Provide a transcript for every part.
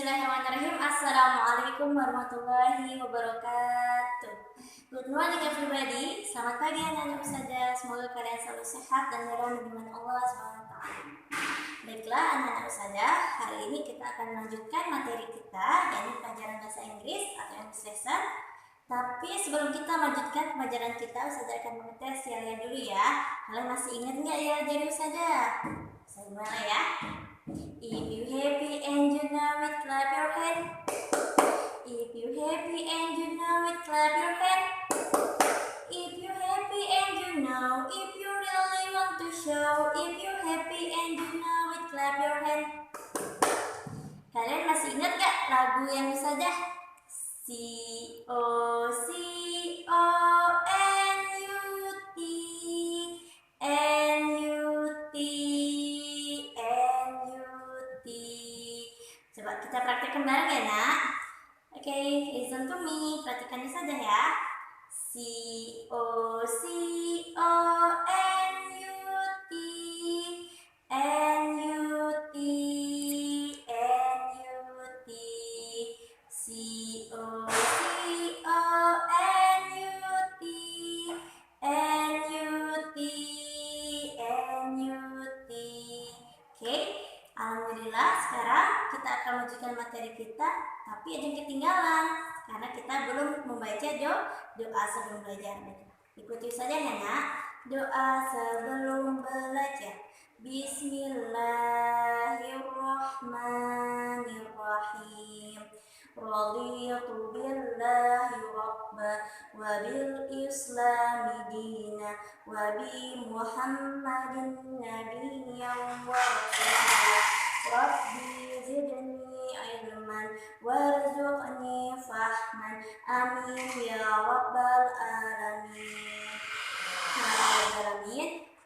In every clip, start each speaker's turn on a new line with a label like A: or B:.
A: Bismillahirrahmanirrahim. Assalamualaikum warahmatullahi wabarakatuh. Good morning everybody. Selamat pagi anak-anak ustazah. Semoga kalian selalu sehat dan dalam lindungan Allah SWT. Baiklah anak-anak ustazah, hari ini kita akan melanjutkan materi kita, yakni pelajaran bahasa Inggris atau English lesson. Tapi sebelum kita melanjutkan pelajaran kita, ustazah akan mengetes kalian dulu ya. Kalian masih ingat nggak ya jadi ustazah? Saya mulai ya. If you happy and you know it, clap your hand. If you happy and you know it, clap your hand. If you happy and you know, if you really want to show, if you happy and you know it, clap your hand. Kalian masih ingat gak lagu yang saja? C-O-C-O-N-U-T N-U-T N-U-T. Coba kita praktekkan bareng ya nak. Oke, listen to me. Perhatikan saja ya. C-O-C-O-N-U-T N-U-T N-U-T C-O-C-O-N-U-T N-U-T N-U-T. Oke, alhamdulillah sekarang kita akan melanjutkan materi kita, tapi ada yang ketinggalan karena kita belum membaca doa sebelum belajar. Ikuti saja ya nak. Doa sebelum belajar. Bismillahirrahmanirrahim. Raditu billahi rabba wa bil islami dina wa bi muhammadin nabiyyan wa rasulah. Rabbi zidni ilman warzuqni fahman. Amin ya rabbal alamin.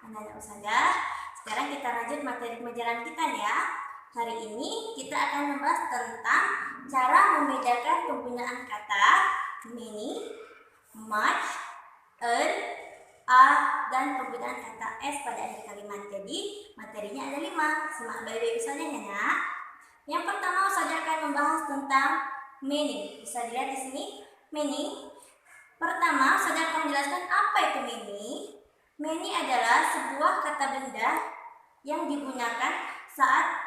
A: Anak-anak ustazah, sekarang kita lanjut materi pelajaran kita ya. Hari ini kita akan membahas tentang cara membedakan penggunaan kata many, much, dan penggunaan kata s pada akhir kalimat. Jadi materinya ada 5. Simak baik-baik saja ya nak. Yang pertama ustazah akan membahas tentang many. Bisa dilihat di sini many. Pertama ustazah akan menjelaskan apa itu many. Many adalah sebuah kata benda yang digunakan saat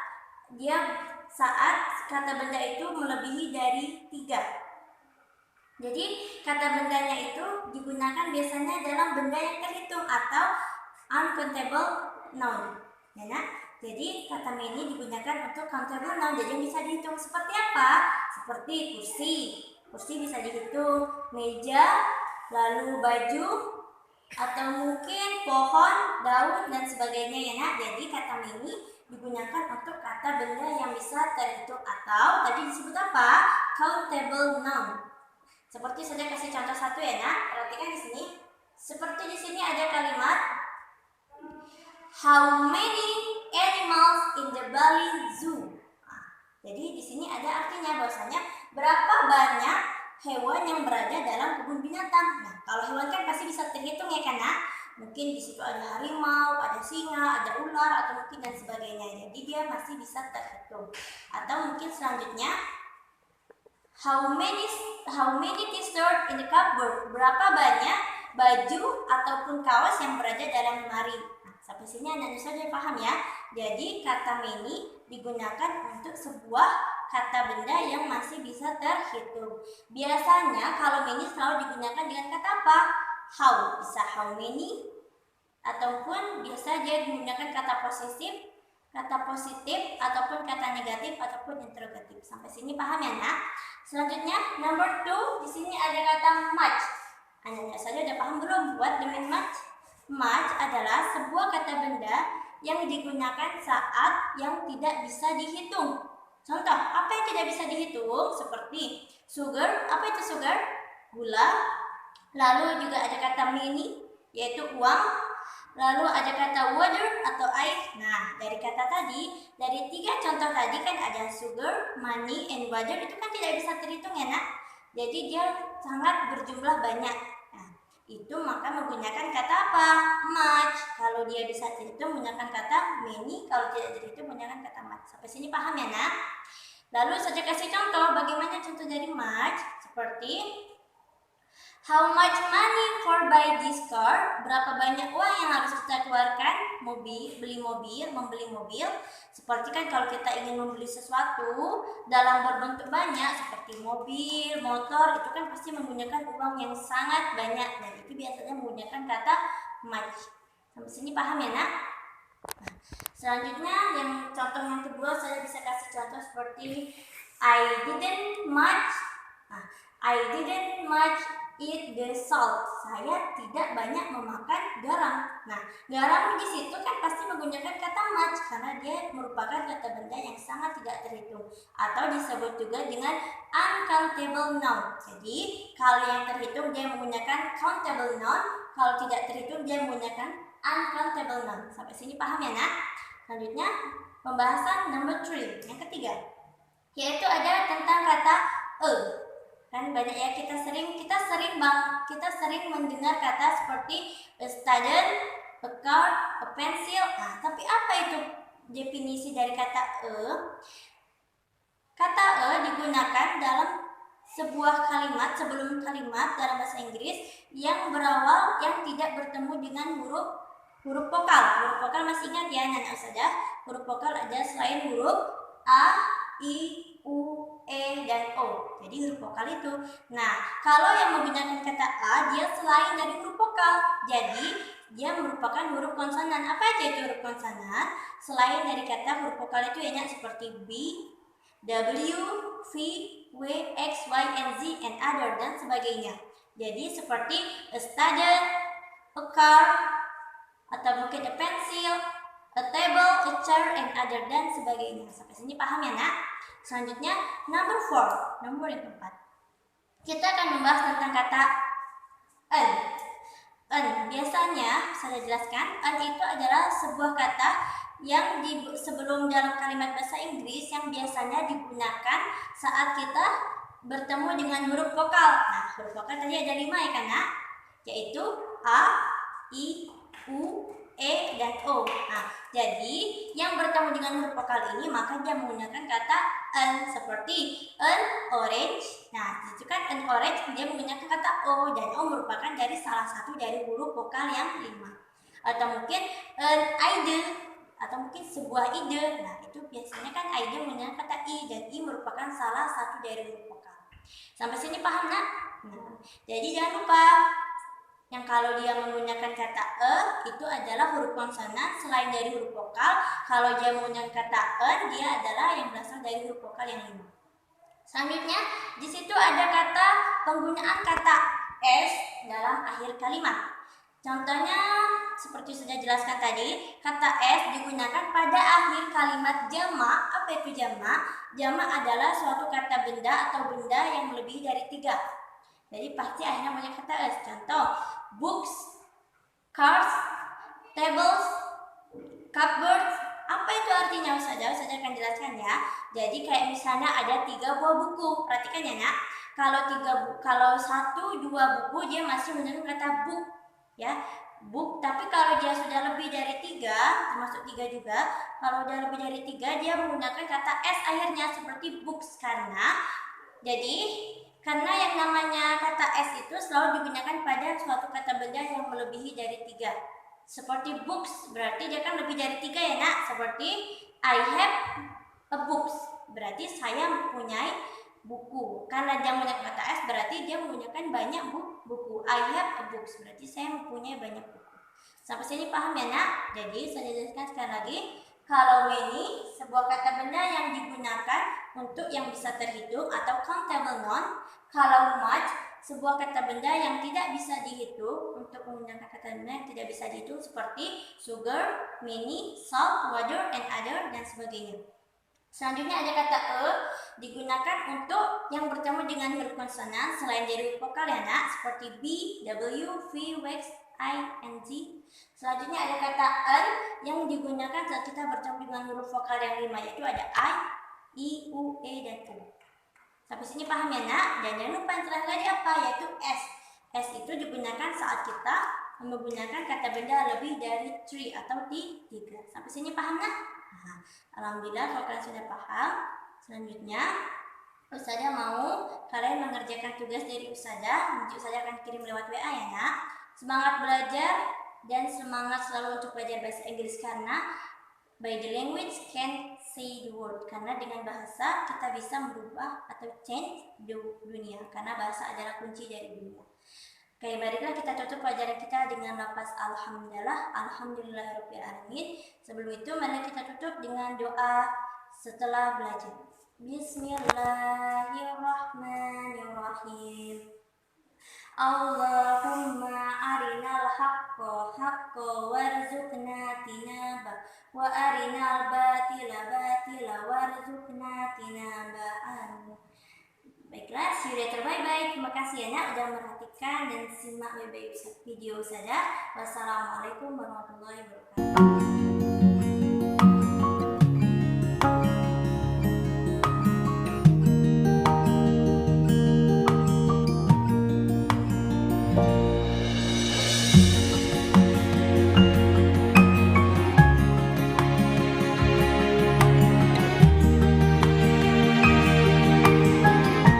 A: kata benda itu melebihi dari 3. Jadi kata bendanya itu digunakan biasanya dalam benda yang terhitung atau uncountable noun. Ya, nah? Jadi kata many digunakan untuk countable noun, jadi yang bisa dihitung. Seperti apa? Seperti kursi. Kursi bisa dihitung, meja, lalu baju, atau mungkin pohon, daun, dan sebagainya ya nak. Jadi kata many digunakan untuk kata benda yang bisa terhitung atau tadi disebut apa? Countable noun. Seperti saya kasih contoh satu ya nak. Perhatikan di sini. Seperti di sini ada kalimat how many animals in the Bali Zoo. Jadi di sini ada artinya bahwasanya berapa banyak hewan yang berada dalam kebun binatang. Nah, kalau hewan kan pasti bisa terhitung ya kan nak? Mungkin di situ ada harimau, ada singa, ada ular atau mungkin dan sebagainya. Jadi dia masih bisa terhitung. Atau mungkin selanjutnya how many t-shirt in the cupboard? Berapa banyak baju ataupun kaos yang berada dalam lemari? Nah, sampai sini anak-anak saja paham ya. Jadi kata many digunakan untuk sebuah kata benda yang masih bisa terhitung. Biasanya kalau many selalu digunakan dengan kata apa? How, bisa how many, ataupun biasa dia menggunakan kata positif ataupun kata negatif ataupun interrogatif. Sampai sini paham ya nak? Selanjutnya number 2, di sini ada kata much. Anak-anak saja udah paham belum buat demi much? Much adalah sebuah kata benda yang digunakan saat yang tidak bisa dihitung. Contoh, apa yang tidak bisa dihitung? Seperti sugar. Apa itu sugar? Gula. Lalu juga ada kata money, yaitu uang. Lalu ada kata water atau air. Nah, dari kata tadi, dari 3 contoh tadi kan ada sugar, money, and water. Itu kan tidak bisa terhitung ya nak. Jadi dia sangat berjumlah banyak. Nah, itu maka menggunakan kata apa? Much. Kalau dia bisa terhitung menggunakan kata many. Kalau tidak terhitung menggunakan kata much. Sampai sini paham ya nak? Lalu saya kasih contoh bagaimana contoh dari much, seperti how much money for buy this car? Berapa banyak uang yang harus kita keluarkan? Membeli mobil. Seperti kan kalau kita ingin membeli sesuatu dalam berbentuk banyak seperti mobil, motor, itu kan pasti menggunakan uang yang sangat banyak. Dan itu biasanya menggunakan kata much. Sampai sini paham ya, Nak? Nah, selanjutnya yang contoh yang kedua saya bisa kasih contoh seperti I didn't much eat the salt. Saya tidak banyak memakan garam. Nah, garam di situ kan pasti menggunakan kata much karena dia merupakan kata benda yang sangat tidak terhitung atau disebut juga dengan uncountable noun. Jadi, kalau yang terhitung dia menggunakan countable noun, kalau tidak terhitung dia menggunakan uncountable noun. Sampai sini paham ya, Nak? Selanjutnya, pembahasan number 3, yang ketiga, yaitu ada tentang kata Kan banyak ya kita sering mendengar kata seperti a student, a car, a pencil. Nah, tapi apa itu definisi dari kata Kata digunakan dalam sebuah kalimat sebelum kalimat dalam bahasa Inggris yang berawal yang tidak bertemu dengan huruf vokal. Huruf vokal masih ingat ya, Nana saja. Huruf vokal ada selain huruf A, I, U, E, dan O. Jadi huruf vokal itu. Nah, kalau yang menggunakan kata A, dia selain dari huruf vokal. Jadi, dia merupakan huruf konsonan. Apa aja itu huruf konsonan? Selain dari kata huruf vokal itu banyak seperti B, W, V, W, X, Y, and Z, and other, dan sebagainya. Jadi, seperti a student, a car, atau mungkin a pencil, a table, a chair, and other, dan sebagainya. Sampai sini paham ya, Nak? Selanjutnya, number 4, nomor yang keempat. Kita akan membahas tentang kata an. Biasanya, saya jelaskan, an itu adalah sebuah kata yang sebelum dalam kalimat bahasa Inggris yang biasanya digunakan saat kita bertemu dengan huruf vokal. Nah, huruf vokal tadi ada 5 ya kan, Nak? Yaitu A, I, U, E, dan O. Nah, jadi yang bertemu dengan huruf vokal ini maka dia menggunakan kata an, seperti an orange. Nah, itu kan an orange dia menggunakan kata O, dan O merupakan dari salah satu dari huruf vokal yang 5. Atau mungkin an idea, atau mungkin sebuah ide. Nah, itu biasanya kan ide menggunakan kata I, dan I merupakan salah satu dari huruf vokal. Sampai sini paham, Nak? Nah, jadi jangan lupa yang kalau dia menggunakan kata itu adalah huruf konsonan selain dari huruf vokal. Kalau dia menggunakan kata dia adalah yang berasal dari huruf vokal yang 5. Selanjutnya, di situ ada kata penggunaan kata s dalam akhir kalimat. Contohnya seperti sudah jelaskan tadi, kata s digunakan pada akhir kalimat jamak. Apa itu jamak? Jamak adalah suatu kata benda atau benda yang lebih dari 3. Jadi pasti akhirnya punya kata s. Contoh, books, cars, tables, cupboards. Apa itu artinya Ustazah? Ustazah akan jelaskan ya. Jadi kayak misalnya ada 3 buah buku. Perhatikan ya, Nak. Kalau 1, 2 buku dia masih menggunakan kata book, ya. Book, tapi kalau dia sudah lebih dari 3, termasuk 3 juga, kalau dia lebih dari 3 dia menggunakan kata s akhirnya seperti books karena yang namanya kata s itu selalu digunakan pada suatu kata benda yang melebihi dari 3. Seperti books, berarti dia kan lebih dari 3 ya, Nak. Seperti I have a books, berarti saya mempunyai buku. Karena dia menggunakan kata s berarti dia menggunakan banyak buku. I have a books, berarti saya mempunyai banyak buku. Sampai sini paham ya, Nak? Jadi saya jelaskan sekali lagi. Kalau ini sebuah kata benda yang digunakan untuk yang bisa terhitung atau countable noun. Kalau much, sebuah kata benda yang tidak bisa dihitung untuk menggunakan kata benda yang tidak bisa dihitung seperti sugar, mini, salt, water, and other, dan sebagainya. Selanjutnya ada kata digunakan untuk yang bertemu dengan huruf konsonan selain dari huruf vokal ya, Nak, seperti B, W, V, X, I, and Z. Selanjutnya ada kata an yang digunakan saat kita bertemu dengan huruf vokal yang 5, yaitu ada I, U, E, dan U. Sampai sini paham ya, Nak? Dan jangan lupa yang terakhir lagi apa? Yaitu S. S itu digunakan saat kita menggunakan kata benda lebih dari 3 atau 3. Sampai sini paham, Nak? Nah, alhamdulillah kalau kalian sudah paham. Selanjutnya, Ustazah mau kalian mengerjakan tugas dari Ustazah. Nanti Ustazah akan kirim lewat WA ya nak. Semangat belajar dan semangat selalu untuk belajar bahasa Inggris, karena by the language can say the world. Karena dengan bahasa kita bisa merubah atau change dunia. Karena bahasa adalah kunci dari dunia. Oke, baiklah kita tutup pelajaran kita dengan lafaz alhamdulillah, alhamdulillahirobbilalamin. Sebelum itu mari kita tutup dengan doa setelah belajar. Bismillahirrahmanirrahim. Allahumma arinal haqqo haqqo warzuqna tinaba wa arinal batila batila warzuqna tinaba'an. Baiklah, see you later, bye-bye. Terima kasih ya nak udah merhatikan dan simak video saya. Wassalamualaikum warahmatullahi wabarakatuh.